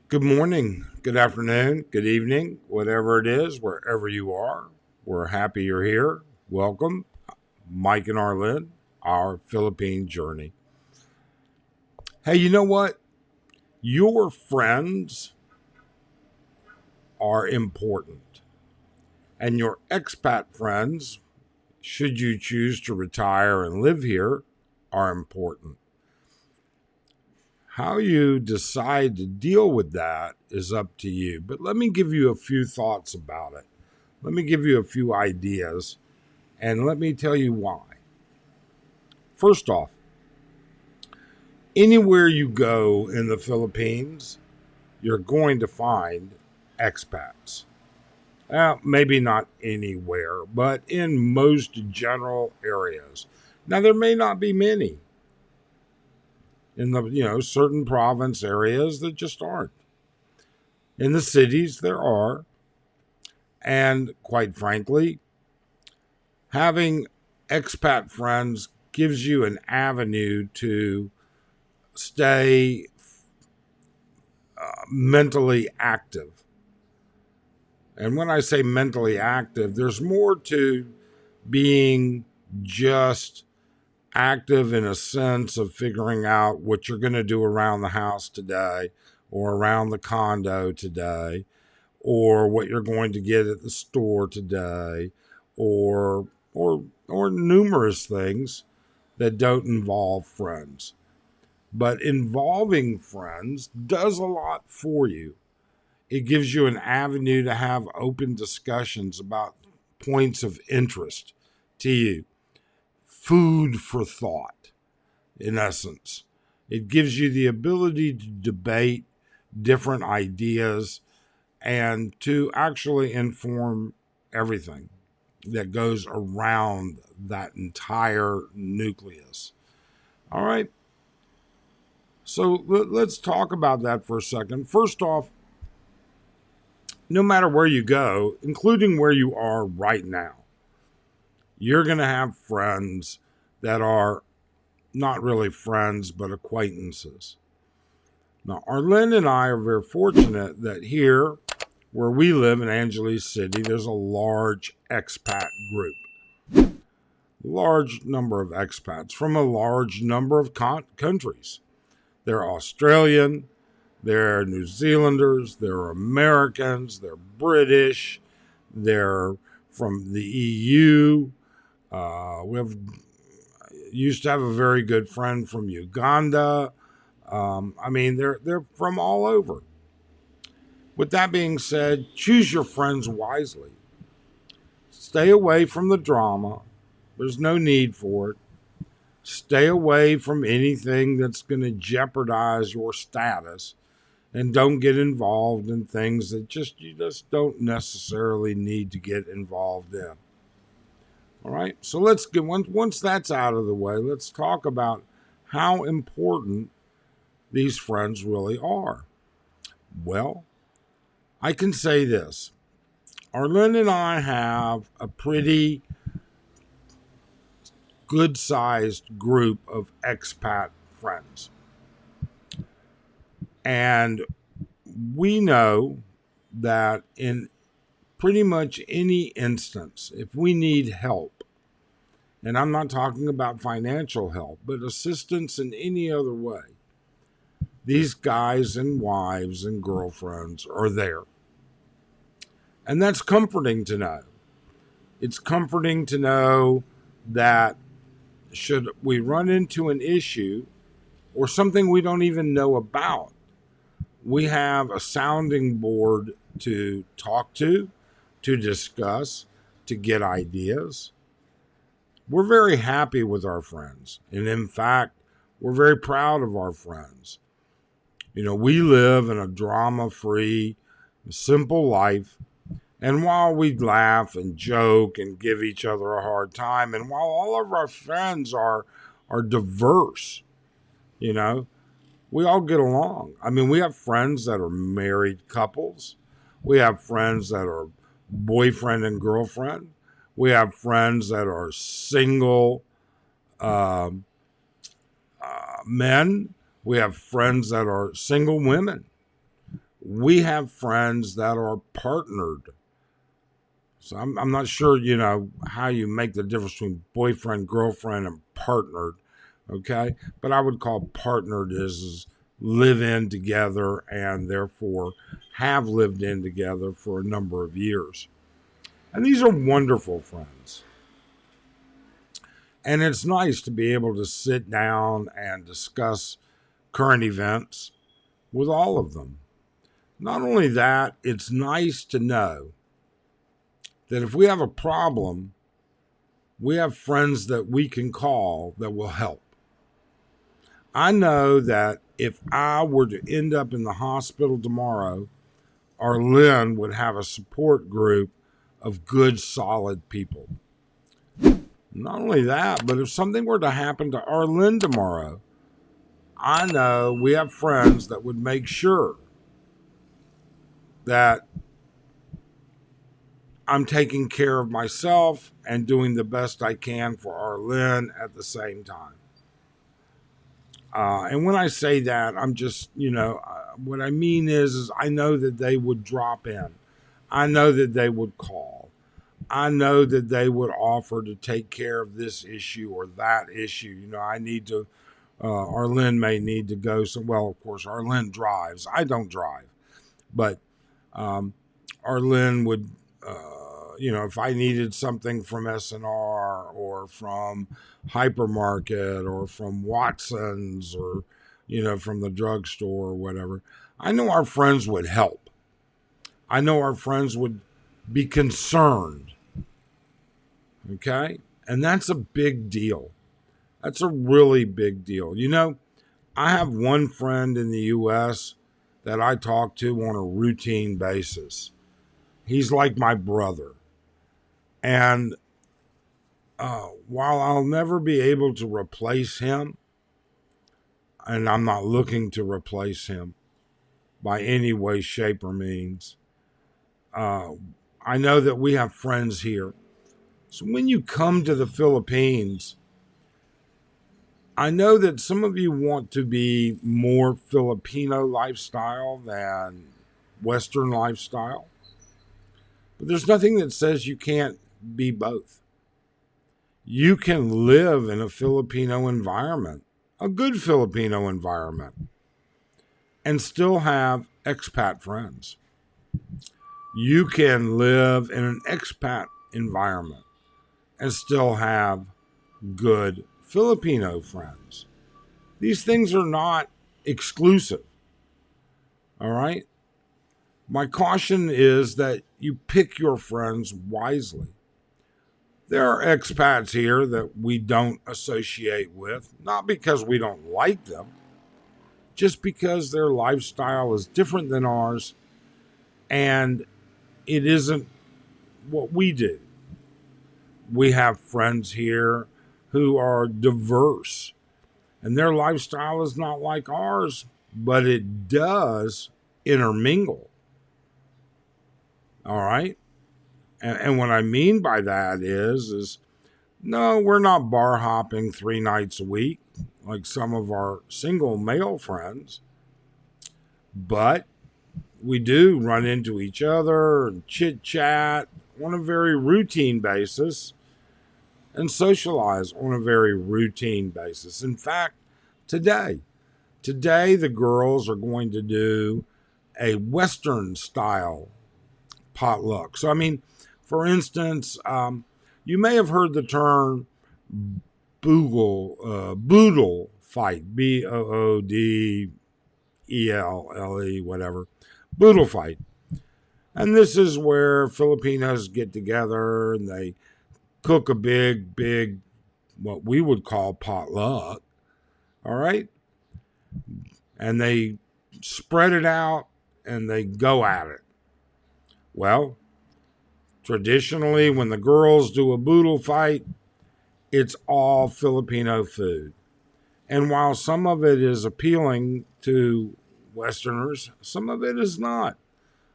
Good morning, good afternoon, good evening, whatever it is, wherever you are. We're happy you're here. Welcome, Mike and Arlen, our Philippine journey. Hey, you know what? Your friends are important, and your expat friends, should you choose to retire and live here, are important. How you decide to deal with that is up to you. But let me give you a few thoughts about it. Let me give you a few ideas, and let me tell you why. First off, anywhere you go in the Philippines, you're going to find expats. Maybe not anywhere, but in most general areas. Now, there may not be many in the certain province areas that just aren't. In the cities, there are, and quite frankly, having expat friends gives you an avenue to stay mentally active. And when I say mentally active, there's more to being just active in a sense of figuring out what you're going to do around the house today or around the condo today or what you're going to get at the store today or numerous things that don't involve friends. But involving friends does a lot for you. It gives you an avenue to have open discussions about points of interest to you, food for thought, in essence. It gives you the ability to debate different ideas and to actually inform everything that goes around that entire nucleus. All right. So let's talk about that for a second. First off, no matter where you go, including where you are right now, you're going to have friends that are not really friends, but acquaintances. Now, Arlen and I are very fortunate that here, where we live in Angeles City, there's a large expat group. Large number of expats from a large number of countries. They're Australian, they're New Zealanders, they're Americans, they're British, they're from the EU. We have used to have a very good friend from Uganda. They're from all over. With that being said, choose your friends wisely. Stay away from the drama. There's no need for it. Stay away from anything that's going to jeopardize your status, and don't get involved in things that you just don't necessarily need to get involved in. All right. So let's get once that's out of the way, let's talk about how important these friends really are. Well, I can say this. Arlen and I have a pretty good sized group of expat friends. And we know that in pretty much any instance, if we need help, and I'm not talking about financial help, but assistance in any other way, these guys and wives and girlfriends are there. And that's comforting to know. It's comforting to know that should we run into an issue or something we don't even know about, we have a sounding board to talk to discuss, to get ideas. We're very happy with our friends. And in fact, we're very proud of our friends. We live in a drama free, simple life. And while we laugh and joke and give each other a hard time, and while all of our friends are diverse, you know, we all get along. I mean, we have friends that are married couples. We have friends that are boyfriend and girlfriend. We have friends that are single um men. We have friends that are single women. We have friends that are partnered. So I'm not sure, how you make the difference between boyfriend, girlfriend, and partnered. Okay. But I would call partnered is live in together and therefore have lived in together for a number of years. And these are wonderful friends. And it's nice to be able to sit down and discuss current events with all of them. Not only that, it's nice to know that if we have a problem, we have friends that we can call that will help. I know that if I were to end up in the hospital tomorrow, Arlen would have a support group of good, solid people. Not only that, but if something were to happen to Arlen tomorrow, I know we have friends that would make sure that I'm taking care of myself and doing the best I can for Arlen at the same time. And when I say that, I'm just, what I mean is I know that they would drop in. I know that they would call. I know that they would offer to take care of this issue or that issue. I need to, Arlen may need to go. Well, of course, Arlen drives. I don't drive. But Arlen would, if I needed something from S&R or from Hypermarket or from Watson's or, from the drugstore or whatever, I know our friends would help. I know our friends would be concerned. Okay? And that's a big deal. That's a really big deal. I have one friend in the U.S. that I talk to on a routine basis. He's like my brother. And while I'll never be able to replace him, and I'm not looking to replace him by any way, shape, or means, I know that we have friends here. So when you come to the Philippines, I know that some of you want to be more Filipino lifestyle than Western lifestyle. But there's nothing that says you can't be both. You can live in a Filipino environment, a good Filipino environment, and still have expat friends. You can live in an expat environment and still have good Filipino friends. These things are not exclusive. All right? My caution is that you pick your friends wisely. There are expats here that we don't associate with, not because we don't like them, just because their lifestyle is different than ours and it isn't what we do. We have friends here who are diverse and their lifestyle is not like ours, but it does intermingle. All right? And what I mean by that is no, we're not bar hopping 3 nights a week like some of our single male friends, but we do run into each other and chit chat on a very routine basis and socialize on a very routine basis. In fact, today the girls are going to do a Western style potluck. So, for instance, you may have heard the term boodle fight, Boodle, whatever, boodle fight. And this is where Filipinos get together and they cook a big, what we would call potluck. All right. And they spread it out and they go at it. Well, traditionally, when the girls do a boodle fight, it's all Filipino food. And while some of it is appealing to Westerners, some of it is not.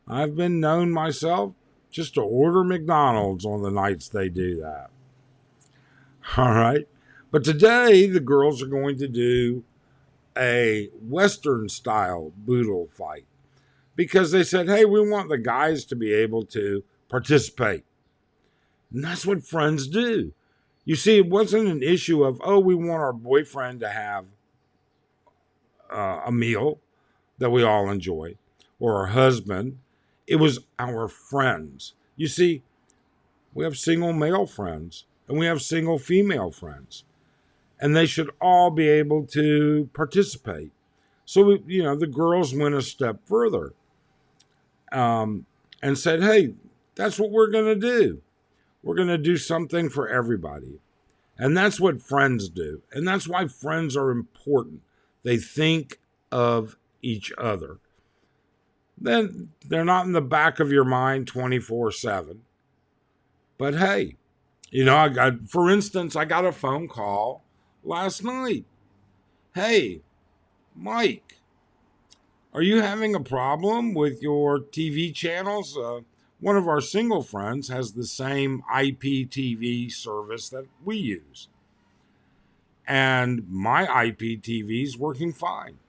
I've been known myself just to order McDonald's on the nights they do that. All right. But today, the girls are going to do a Western style boodle fight because they said, hey, we want the guys to be able to participate. And that's what friends do. You see, it wasn't an issue of, oh, we want our boyfriend to have a meal that we all enjoy, or our husband. It was our friends. You see, we have single male friends and we have single female friends, and they should all be able to participate. So, the girls went a step further and said, hey, that's what we're going to do. We're going to do something for everybody. And that's what friends do. And that's why friends are important. They think of each other. Then they're not in the back of your mind 24/7. But hey, for instance, I got a phone call last night. Hey, Mike, are you having a problem with your TV channels? One of our single friends has the same IPTV service that we use. And my IPTV is working fine.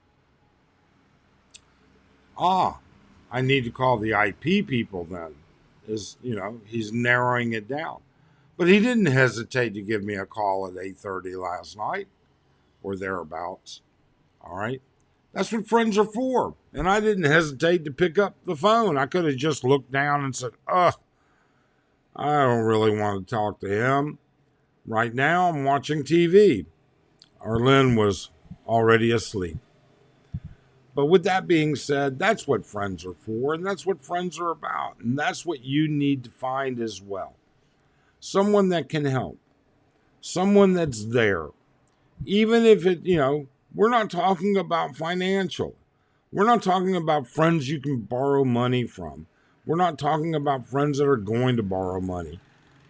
I need to call the IP people then. He's narrowing it down. But he didn't hesitate to give me a call at 8:30 last night or thereabouts. All right. That's what friends are for. And I didn't hesitate to pick up the phone. I could have just looked down and said, I don't really want to talk to him. Right now, I'm watching TV. Arlen was already asleep. But with that being said, that's what friends are for, and that's what friends are about. And that's what you need to find as well. Someone that can help. Someone that's there. Even if we're not talking about financial. We're not talking about friends you can borrow money from. We're not talking about friends that are going to borrow money.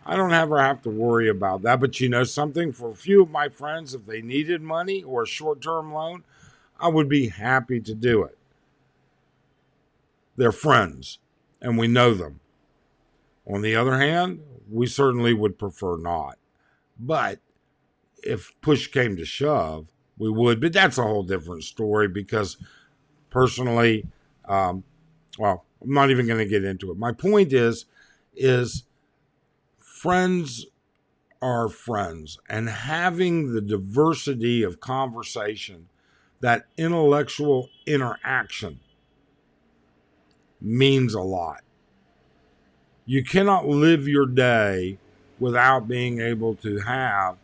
I don't ever have to worry about that. But something, for a few of my friends, if they needed money or a short-term loan, I would be happy to do it. They're friends, and we know them. On the other hand, we certainly would prefer not. But if push came to shove, we would. But that's a whole different story because personally, I'm not even going to get into it. My point is friends are friends, and having the diversity of conversation, that intellectual interaction, means a lot. You cannot live your day without being able to have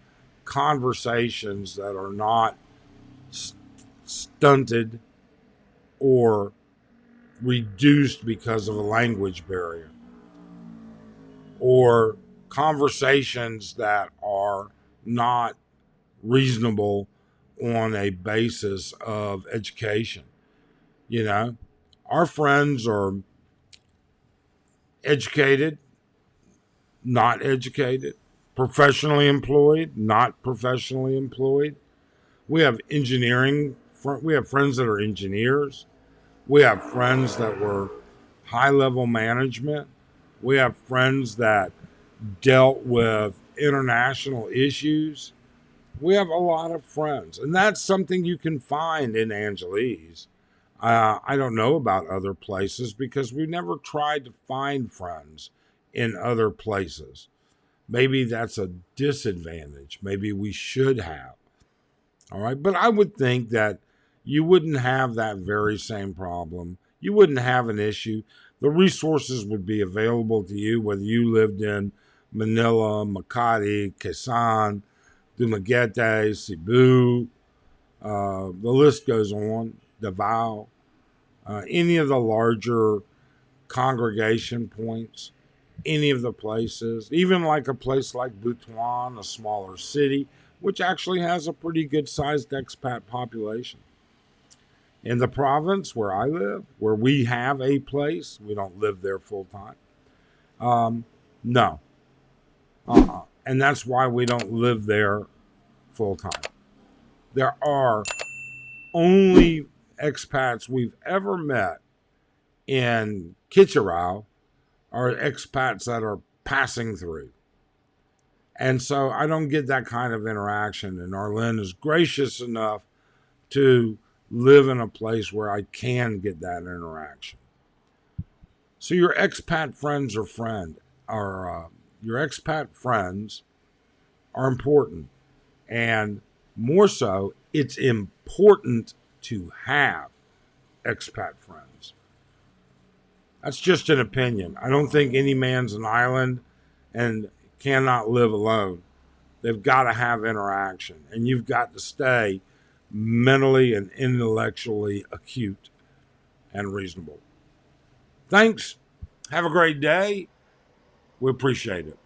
conversations that are not stunted or reduced because of a language barrier, or conversations that are not reasonable on a basis of education. Our friends are educated, not educated, professionally employed, not professionally employed. We have we have friends that are engineers. We have friends that were high-level management. We have friends that dealt with international issues. We have a lot of friends, and that's something you can find in Angeles. I don't know about other places because we never tried to find friends in other places. Maybe that's a disadvantage. Maybe we should have. All right. But I would think that you wouldn't have that very same problem. You wouldn't have an issue. The resources would be available to you, whether you lived in Manila, Makati, Quezon, Dumaguete, Cebu. The list goes on. Davao. Any of the larger congregation points, any of the places, even like a place like Butuan, a smaller city, which actually has a pretty good sized expat population. In the province where I live, where we have a place, we don't live there full time. No. And that's why we don't live there full time. There are only expats we've ever met in Kitchenerau are expats that are passing through. And so I don't get that kind of interaction. And Arlen is gracious enough to live in a place where I can get that interaction. So your expat friends are your expat friends are important, and more so, it's important to have expat friends. That's just an opinion. I don't think any man's an island and cannot live alone. They've got to have interaction, and you've got to stay mentally and intellectually acute and reasonable. Thanks. Have a great day. We appreciate it.